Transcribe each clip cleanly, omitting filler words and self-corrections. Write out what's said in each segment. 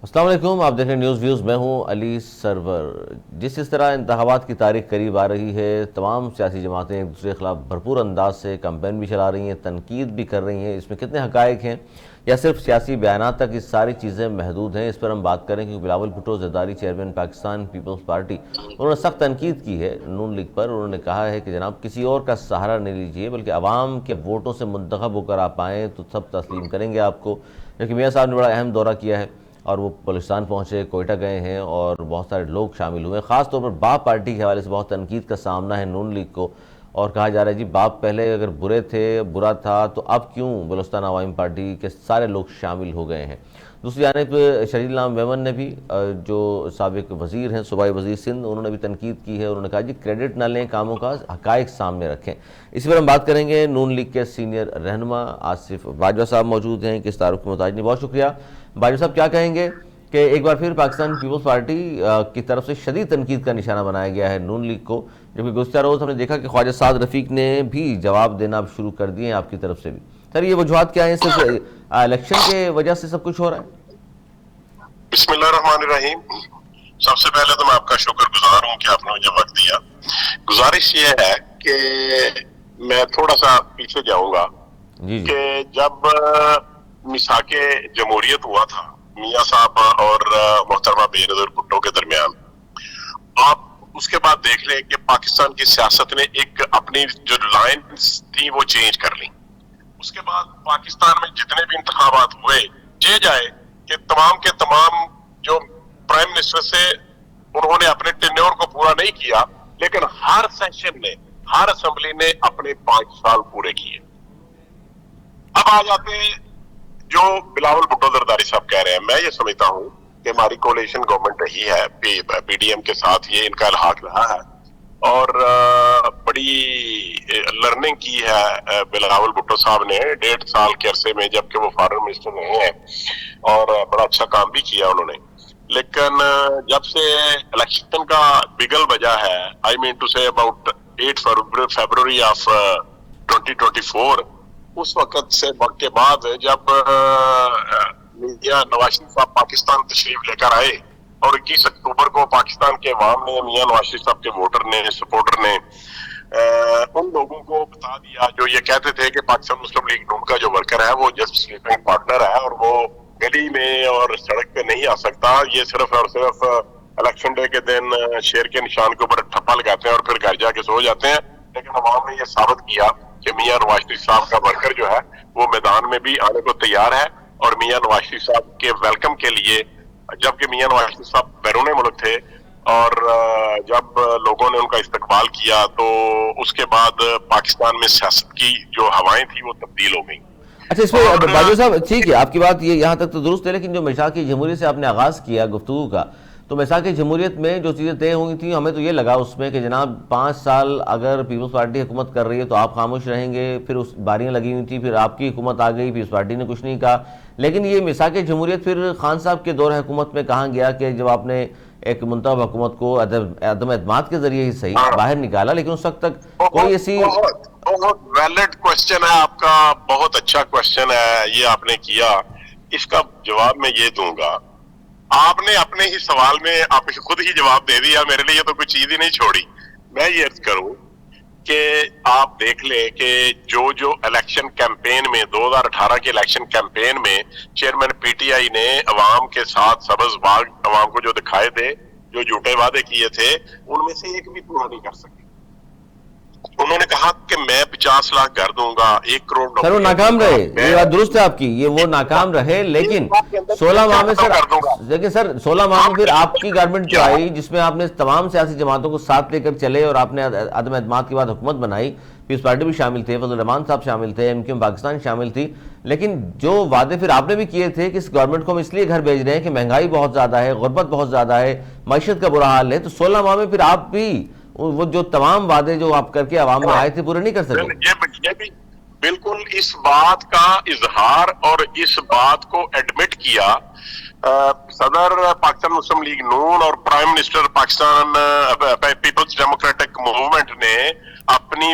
السلام علیکم، آپ دیکھ رہے ہیں نیوز ویوز، میں ہوں علی سرور۔ جس طرح انتخابات کی تاریخ قریب آ رہی ہے، تمام سیاسی جماعتیں ایک دوسرے کے خلاف بھرپور انداز سے کمپین بھی چلا رہی ہیں، تنقید بھی کر رہی ہیں۔ اس میں کتنے حقائق ہیں یا صرف سیاسی بیانات تک یہ ساری چیزیں محدود ہیں، اس پر ہم بات کریں، کیونکہ Bilawal Bhutto Zardari chairman Pakistan peoples party, انہوں نے سخت تنقید کی ہے نون لیگ پر۔ انہوں نے کہا ہے کہ جناب کسی اور کا سہارا نہیں لیجئے، بلکہ عوام کے ووٹوں سے منتخب ہو کر آپ آئیں تو سب تسلیم کریں گے آپ کو۔ لیکن میاں صاحب نے بڑا اہم دورہ کیا ہے اور وہ بلوچستان پہنچے، کوئٹہ گئے ہیں اور بہت سارے لوگ شامل ہوئے ہیں۔ خاص طور پر باپ پارٹی کے حوالے سے بہت تنقید کا سامنا ہے نون لیگ کو، اور کہا جا رہا ہے جی باپ پہلے اگر برا تھا تو اب کیوں بلوچستان عوامی پارٹی کے سارے لوگ شامل ہو گئے ہیں۔ دوسری جانب شہید علام میمن نے بھی، جو سابق وزیر ہیں، صوبائی وزیر سندھ، انہوں نے بھی تنقید کی ہے۔ انہوں نے کہا جی کریڈٹ نہ لیں، کاموں کا حقائق سامنے رکھیں۔ اسی پر ہم بات کریں گے۔ نون لیگ کے سینئر رہنما آصف باجوہ صاحب موجود ہیں، کس تعارف کے محتاج نہیں۔ بہت شکریہ باجوہ صاحب، کیا کہیں گے کہ ایک بار پھر پاکستان پیپلز پارٹی کی طرف سے شدید تنقید کا نشانہ بنایا گیا ہے نون لیگ کو، جبکہ گزشتہ روز ہم نے دیکھا کہ خواجہ سعد رفیق نے بھی جواب دینا اب شروع کر دیے ہیں آپ کی طرف سے بھی۔ سر یہ وجوہات کیا ہیں؟ صرف الیکشن کے وجہ سے سب کچھ ہو رہا ہے؟ بسم اللہ الرحمن الرحیم۔ سب سے پہلے تو میں آپ کا شکر گزار ہوں کہ آپ نے مجھے وقت دیا۔ گزارش یہ ہے کہ میں تھوڑا سا پیچھے جاؤں گا کہ جب میثاق جمہوریت ہوا تھا میاں صاحب اور محترمہ بے نظیر بھٹو کے درمیان، آپ اس کے بعد دیکھ لیں کہ پاکستان کی سیاست نے ایک اپنی جو لائنز تھی وہ چینج کر لی۔ اس کے بعد پاکستان میں جتنے بھی انتخابات ہوئے، یہ جائے کہ تمام کے تمام جو پرائم منسٹر سے انہوں نے اپنے ٹینیور کو پورا نہیں کیا، لیکن ہر سیشن نے، ہر اسمبلی نے اپنے 5 سال پورے کیے۔ اب آ جاتے ہیں جو بلاول بھٹو زرداری صاحب کہہ رہے ہیں، میں یہ سمجھتا ہوں کہ ہماری کولیشن گورنمنٹ رہی ہے، پی ڈی ایم کے ساتھ یہ ان کا الحاق رہا ہے اور بڑی لرننگ کی ہے بلاول بھٹو صاحب نے 1.5 سال کے عرصے میں، جبکہ وہ فارن منسٹر رہے ہیں، اور بڑا اچھا کام بھی کیا انہوں نے۔ لیکن جب سے الیکشن کا بگل بجا ہے، آئی مین ٹو سے اباؤٹ 8 فیبروری آف 2024، اس وقت سے وقت کے بعد جب میاں نواز شریف صاحب پاکستان تشریف لے کر آئے اور 21 اکتوبر کو پاکستان کے عوام نے، میاں نواز شریف صاحب کے ووٹر نے، سپورٹر نے ان لوگوں کو بتا دیا جو یہ کہتے تھے کہ پاکستان مسلم لیگ نون کا جو ورکر ہے وہ جسٹ سلیپنگ پارٹنر ہے اور وہ گلی میں اور سڑک پہ نہیں آ سکتا، یہ صرف اور صرف الیکشن ڈے کے دن شیر کے نشان کے اوپر ٹھپا لگاتے ہیں اور پھر گھر جا کے سو جاتے ہیں۔ لیکن عوام نے یہ ثابت کیا کہ میاں نواز شریف صاحب کا ورکر جو ہے وہ میدان میں بھی آنے کو تیار ہے، اور میاں نواز شریف صاحب کے ویلکم کے لیے، جبکہ میاں نواز شریف صاحب بیرون ملک تھے اور جب لوگوں نے ان کا استقبال کیا تو اس کے بعد پاکستان میں سیاست کی جو ہوائیں تھیں وہ تبدیل ہو گئیں۔ اچھا، اس پہ باجوہ صاحب ٹھیک ہے، آپ کی بات یہ یہاں تک تو درست ہے، لیکن جو میثاق جمہوریت سے آپ نے آغاز کیا گفتگو کا، تو میثاق جمہوریت میں جو چیزیں طے ہوئی تھیں، ہمیں تو یہ لگا اس میں کہ جناب 5 سال اگر پیپلز پارٹی حکومت کر رہی ہے تو آپ خاموش رہیں گے، پھر اس باریاں لگی ہوئی تھیں، پھر آپ کی حکومت آ گئی، پیپلز پارٹی نے کچھ نہیں کہا۔ لیکن یہ میثاق جمہوریت پھر خان صاحب کے دور حکومت میں کہاں گیا کہ جب آپ نے ایک منتخب حکومت کو عدم اعتماد کے ذریعے ہی صحیح باہر نکالا، لیکن اس وقت تک کوئی ایسی... بہت ویلڈ کوشچن ہے آپ کا، بہت اچھا کوشچن ہے یہ آپ نے کیا۔ اس کا جواب میں یہ دوں گا، آپ نے اپنے ہی سوال میں آپ خود ہی جواب دے دیا، میرے لیے تو کوئی چیز ہی نہیں چھوڑی۔ میں یہ عرض کروں کہ آپ دیکھ لیں کہ جو الیکشن کیمپین میں 2018 کے الیکشن کیمپین میں چیئرمین پی ٹی آئی نے عوام کے ساتھ سبز باغ عوام کو جو دکھائے تھے، جو جھوٹے وعدے کیے تھے، ان میں سے ایک بھی پورا نہیں کر سکے۔ انہوں نے کہا کہ میں 50 لاکھ گھر دوں گا، 1 کروڑ سر وہ ناکام رہے، یہ بات درست ہے آپ کی، یہ وہ ناکام رہے، لیکن 16 ماہ میں سر 16 ماہ میں پھر آپ کی گورنمنٹ جو آئی جس میں آپ نے تمام سیاسی جماعتوں کو ساتھ لے کر چلے اور آپ نے عدم اعتماد کے بعد حکومت بنائی، پیپلز پارٹی بھی شامل تھے، فضل الرحمان صاحب شامل تھے، ایم کیو ایم پاکستان شامل تھی، لیکن جو وعدے پھر آپ نے بھی کیے تھے کہ اس گورنمنٹ کو ہم اس لیے گھر بھیج رہے ہیں کہ مہنگائی بہت زیادہ ہے، غربت بہت زیادہ ہے، معیشت کا برا حال ہے، تو 16 ماہ میں پھر آپ بھی وہ جو تمام وعدے جو آپ کر کے عوام میں آئے تھے پورے نہیں کر سکے۔ یہ بھی بالکل اس بات کا اظہار اور اس بات کو ایڈمٹ کیا صدر پاکستان مسلم لیگ نون اور prime minister Pakistan peoples democratic movement نے اپنی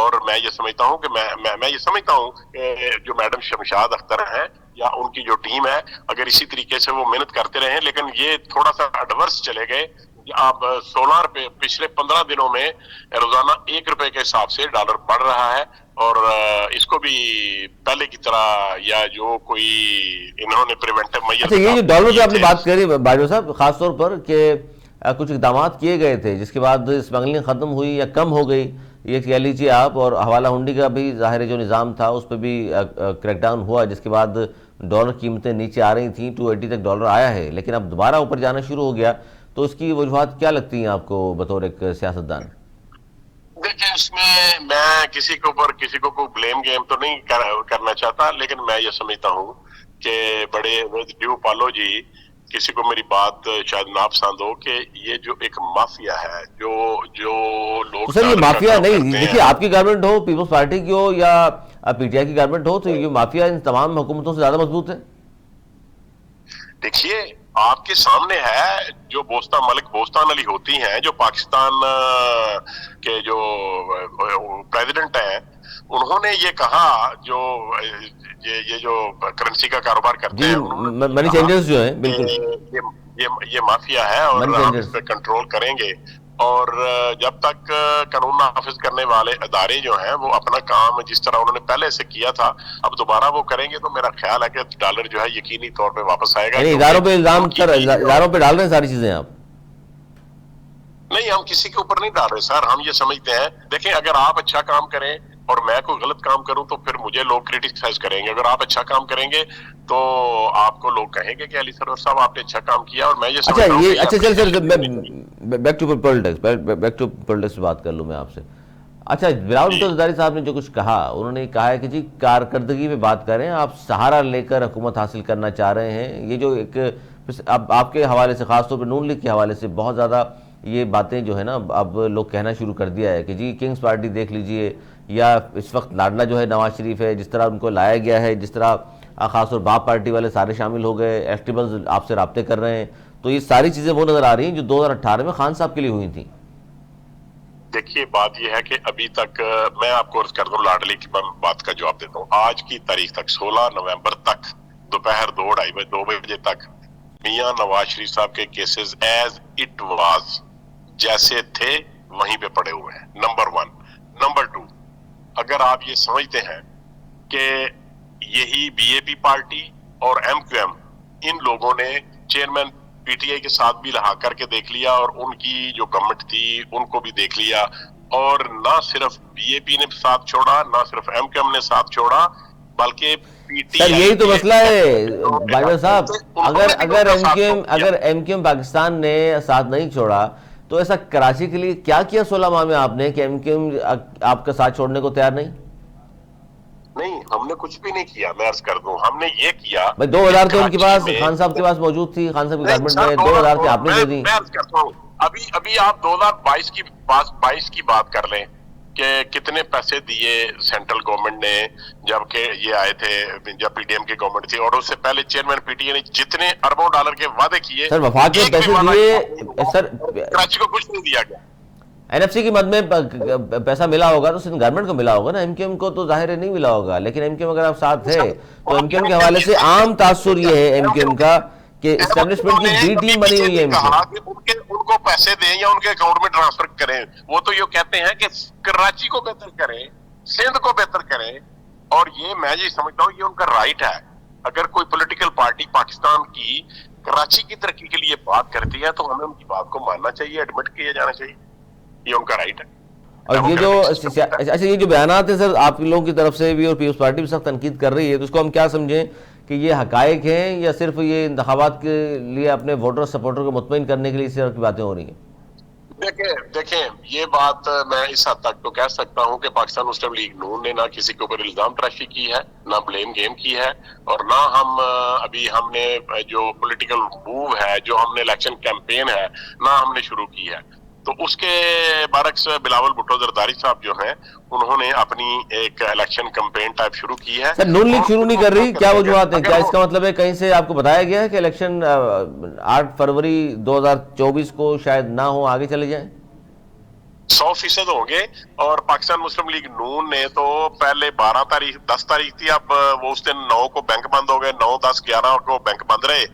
اور میں یہ سمجھتا ہوں کہ میں یہ سمجھتا ہوں کہ جو میڈم شمشاد اختر ہیں یا ان کی جو ٹیم ہے، اگر اسی طریقے سے وہ محنت کرتے رہیں، لیکن یہ تھوڑا سا ایڈورس چلے گئے. آپ 16 روپے پچھلے 15 دنوں میں روزانہ 1 روپے کے حساب سے ڈالر بڑھ رہا ہے، اور اس کو بھی پہلے کی طرح یا جو کوئی انہوں نے پریونٹیو میئر. اچھا، یہ جو ڈالر جو آپ نے بات کری باجوہ صاحب، خاص طور پر کہ کچھ اقدامات کیے گئے تھے جس کے بعد اسمگلنگ ختم ہوئی یا کم ہو گئی، یہ کہہ لیجیے آپ، اور حوالہ ہنڈی کا بھی ظاہر جو نظام تھا اس پہ بھی کریک ڈاؤن ہوا، جس کے بعد ڈالر قیمتیں نیچے آ رہی تھیں، 280 تک ڈالر آیا ہے، لیکن اب دوبارہ اوپر جانا شروع ہو گیا. تو اس کی وجوہات کیا لگتی ہیں آپ کو بطور ایک سیاستدان؟ دیکھیں، اس میں کسی کو کوئی بلیم گیم تو نہیں کرنا چاہتا، لیکن میں یہ سمجھتا ہوں کہ بڑے ڈیو پالو جی، کسی کو میری بات شاید ناپسند ہو کہ یہ جو ایک مافیا ہے جو لوگ تو سر یہ مافیا نہیں، دیکھیے آپ کی گورنمنٹ ہو، پیپلز پارٹی کی ہو یا پی ٹی آئی کی گورنمنٹ ہو، تو یہ مافیا ان تمام حکومتوں سے زیادہ مضبوط ہے. دیکھیے آپ کے سامنے ہے جو بوستان علی ہوتی ہیں، جو پاکستان کے جو پریزیڈنٹ ہیں، انہوں نے یہ کہا، جو یہ جو کرنسی کا کاروبار کرتے ہیں، منی چینجرز جو ہیں، بالکل یہ مافیا ہے اور ہم اس پہ کنٹرول کریں گے. اور جب تک قانون نافذ کرنے والے ادارے جو ہیں وہ اپنا کام جس طرح انہوں نے پہلے سے کیا تھا اب دوبارہ وہ کریں گے، تو میرا خیال ہے کہ ڈالر جو ہے یقینی طور پہ واپس آئے گا. یعنی اداروں پہ الزام، اداروں پہ ڈال رہے ہیں ساری چیزیں آپ؟ نہیں، ہم کسی کے اوپر نہیں ڈال رہے سر. ہم یہ سمجھتے ہیں، دیکھیں اگر آپ اچھا کام کریں اور میں کوئی غلط کام کروں تو پھر مجھے لوگ کریٹیسائز کریں گے. اگر آپ اچھا کام کریں گے تو آپ کو لوگ کہیں گے کہ علی سرور صاحب آپ نے اچھا کام کیا. اور میں یہ سمجھتا ہوں اچھا چل بیک ٹو پولیٹکس بات کر لوں میں آپ سے. اچھا، بلاول بھٹو زرداری صاحب نے جو کچھ کہا، انہوں نے کہا ہے کہ جی کارکردگی پہ بات کریں، آپ سہارا لے کر حکومت حاصل کرنا چاہ رہے ہیں. یہ جو ایک اب آپ کے حوالے سے، خاص طور پہ نون لیگ کے حوالے سے بہت زیادہ یہ باتیں جو ہے نا اب لوگ کہنا شروع کر دیا ہے کہ جی کنگز پارٹی دیکھ لیجئے، یا اس وقت لاڈلا جو ہے نواز شریف ہے، جس طرح ان کو لایا گیا ہے، جس طرح خاص طور باپ پارٹی والے سارے شامل ہو گئے، ایکٹیویسٹ آپ سے رابطے کر رہے ہیں. تو یہ ساری چیزیں وہ نظر آ رہی ہیں جو 2018 میں خان صاحب کے لیے ہوئی تھیں. دیکھیے بات یہ ہے کہ ابھی تک میں آپ کو عرض کر دوں، لاڈلی کی بات کا جواب دیتا ہوں. آج کی تاریخ تک 16 نومبر تک دوپہر 2 بجے تک میاں نواز شریف صاحب کے کیسز ایز اٹ واز، جیسے تھے وہیں پہ پڑے ہوئے ہیں. نمبر 1. نمبر 2، اگر آپ یہ سمجھتے ہیں کہ یہی بی اے پی پارٹی اور ایم کیو ایم، ان لوگوں نے چیئرمین پی ٹی آئی کے ساتھ بھی رہا کر کے دیکھ لیا، اور ان کی جو گورنمنٹ تھی ان کو بھی دیکھ لیا، اور نہ صرف بی اے پی نے ساتھ چھوڑا، نہ صرف ایم کیو ایم نے ساتھ چھوڑا، بلکہ پی ٹی آئی. سر یہی تو مسئلہ ہے باجوہ صاحب، اگر ایم کیو ایم پاکستان نے ساتھ نہیں چھوڑا تو ایسا کراچی کے لیے کیا کیا 16 ماہ میں آپ نے کہ ایم کیو ایم آپ کا ساتھ چھوڑنے کو تیار نہیں؟ نہیں، ہم نے کچھ بھی نہیں کیا. میں عرض کر دوں، ہم نے یہ کیا، 2000 تو ان کے پاس خان صاحب کے پاس موجود تھی، خان صاحب کی گورنمنٹ میں 2000 تھے، آپ نے دے دی. میں عرض کرتا ہوں، ابھی آپ 2022 کی بات کر لیں کہ کتنے پیسے دیے سینٹرل گورنمنٹ نے جبکہ یہ آئے تھے، جب پی ڈی ایم کی گورنمنٹ تھی، اور اس سے پہلے چیئرمین پی ٹی اے نے جتنے اربوں ڈالر کے وعدے کیے، سر وفاق میں پیسے دیے. سر کراچی کو کچھ نہیں دیا گیا. این ایف سی کی مد میں پیسہ ملا ہوگا تو صرف گورنمنٹ کو ملا ہوگا نا، ایم کیو ایم کو تو ظاہر نہیں ملا ہوگا. لیکن ایم کیو ایم اگر آپ ساتھ تھے تو ایم کیو ایم کے حوالے سے عام تاثر یہ ہے ایم کیو ایم کا کہ اسٹیبلشمنٹ کی بی ٹیم بنی ہوئی ہے. ان کو پیسے دیں یا ان کے اکاؤنٹ میں ٹرانسفر کریں، وہ تو یہ کہتے ہیں کہ کراچی کو بہتر کریں، سندھ کو بہتر کریں، اور یہ میں یہ سمجھتا ہوں یہ ان کا رائٹ ہے. اگر کوئی پولیٹیکل پارٹی پاکستان کی کراچی کی ترقی کے لیے بات کرتی ہے تو ہمیں ان کی بات کو ماننا چاہیے، ایڈمٹ کیا جانا چاہیے، یہ ان کا رائٹ ہے. اور یہ جو اچھا یہ جو بیانات ہیں سر آپ لوگوں کی طرف سے بھی اور پیپلز پارٹی بھی سخت تنقید کر رہی ہے، تو اس کو ہم کیا سمجھیں کہ یہ حقائق ہیں یا صرف یہ انتخابات کے لیے اپنے ووٹر سپورٹر کو مطمئن کرنے کے لیے اس طرح کی باتیں ہو رہی ہیں؟ دیکھیں یہ بات میں اس حد تک تو کہہ سکتا ہوں کہ پاکستان مسلم لیگ نون نے نہ کسی کے اوپر الزام تراشی کی ہے، نہ بلیم گیم کی ہے، اور نہ ہم نے جو پولیٹیکل موو ہے، جو ہم نے الیکشن کیمپین ہے، نہ ہم نے شروع کی ہے. تو اس کے برعکس بلاول بھٹو زرداری صاحب جو ہیں انہوں نے اپنی ایک الیکشن کیمپین ٹائپ شروع کی ہے. سر نون لیگ شروع نہیں کر رہی، کیا وجوہات ہیں؟ کیا اس کا مطلب ہے کہیں سے آپ کو بتایا گیا ہے کہ الیکشن 8 فروری 2024 کو شاید نہ ہو، آگے چلے جائیں؟ 100% ہوں گے. اور پاکستان مسلم لیگ نون نے تو پہلے 10 تاریخ تھی, اب وہ اس دن 9 کو بینک بند ہو گئے, 9, 10, 11 کو بینک بند رہے.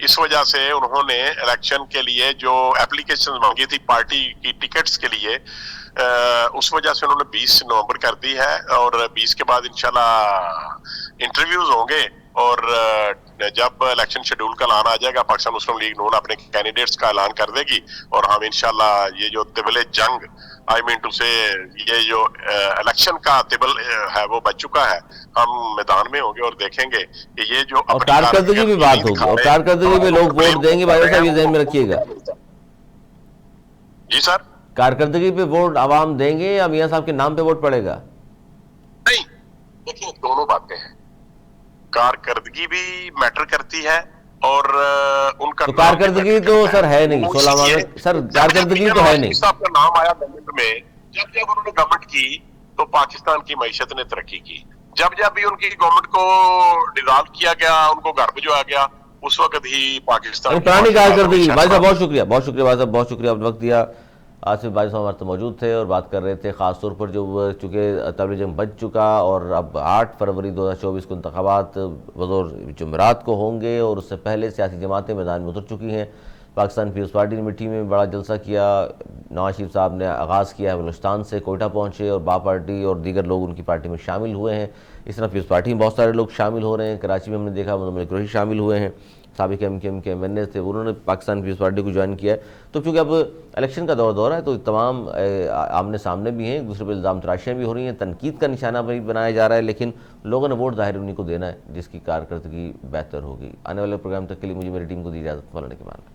اس وجہ سے انہوں نے الیکشن کے لیے جو اپلیکیشن مانگی تھی پارٹی کی ٹکٹس کے لیے, اس وجہ سے انہوں نے 20 نومبر کر دی ہے, اور 20 کے بعد انشاءاللہ انٹرویوز ہوں گے. اور جب الیکشن شیڈول کا اعلان آ جائے گا, پاکستان مسلم لیگ نون اپنے کینڈیڈیٹس کا اعلان کر دے گی, اور ہم انشاءاللہ یہ جو طبل جنگ, آئی مین ٹو سے یہ جو الیکشن کا طبل ہے وہ بچ چکا ہے, ہم میدان میں ہوں گے اور دیکھیں گے کہ یہ جو اور کارکردگی بھی بات ہوگی, اور کارکردگی میں لوگ ووٹ دیں گے. بھائی صاحب یہ ذہن میں رکھیے گا. جی سر, کارکردگی پہ ووٹ عوام دیں گے یا میاں صاحب کے نام پہ ووٹ پڑے گا؟ نہیں, دیکھیں دونوں باتیں ہیں. کارکردگی بھی میٹر کرتی ہے, اور ان کا تو کارکردگی تو سر ہے نہیں 16 ماہ میں, سر کارکردگی تو ہے نہیں. صاحب کا نام آیا گورنمنٹ میں, جب انہوں نے گورنمنٹ کی تو پاکستان کی معیشت نے ترقی کی. جب بھی ان کی گورنمنٹ کو ڈیزالو کیا گیا, ان کو گھر بھجوایا گیا, اس وقت ہی پاکستان پرانی کارکردگی. بھائی صاحب بہت شکریہ, بہت شکریہ بھائی صاحب, بہت شکریہ آپ نے وقت دیا. آصف بھائی صاحب ہمارے تو موجود تھے اور بات کر رہے تھے خاص طور پر جو چونکہ طبل جنگ بچ چکا, اور اب 8 فروری 2024 کو انتخابات بظور جمعرات کو ہوں گے, اور اس سے پہلے سیاسی جماعتیں میدان میں اتر چکی ہیں. پاکستان پیپلز پارٹی نے مٹی میں بڑا جلسہ کیا, نواز شریف صاحب نے آغاز کیا ہے بلوچستان سے, کوئٹہ پہنچے اور با پارٹی اور دیگر لوگ ان کی پارٹی میں شامل ہوئے ہیں. اس طرح پیپلز پارٹی میں بہت سارے لوگ شامل ہو رہے ہیں. کراچی میں ہم نے دیکھا مزمل قریشی شامل ہوئے ہیں, سابق ایم کے این اے تھے, انہوں نے پاکستان پیپلز پارٹی کو جوائن کیا ہے. تو چونکہ اب الیکشن کا دور ہے تو تمام آمنے سامنے بھی ہیں, ایک دوسرے پہ الزام تراشیاں بھی ہو رہی ہیں, تنقید کا نشانہ بھی بنایا جا رہا ہے, لیکن لوگوں نے ووٹ ظاہر انہیں کو دینا ہے جس کی کارکردگی بہتر ہوگی. آنے والے پروگرام تک کے لیے مجھے میری ٹیم کو دی اجازت. مولانا کے بعد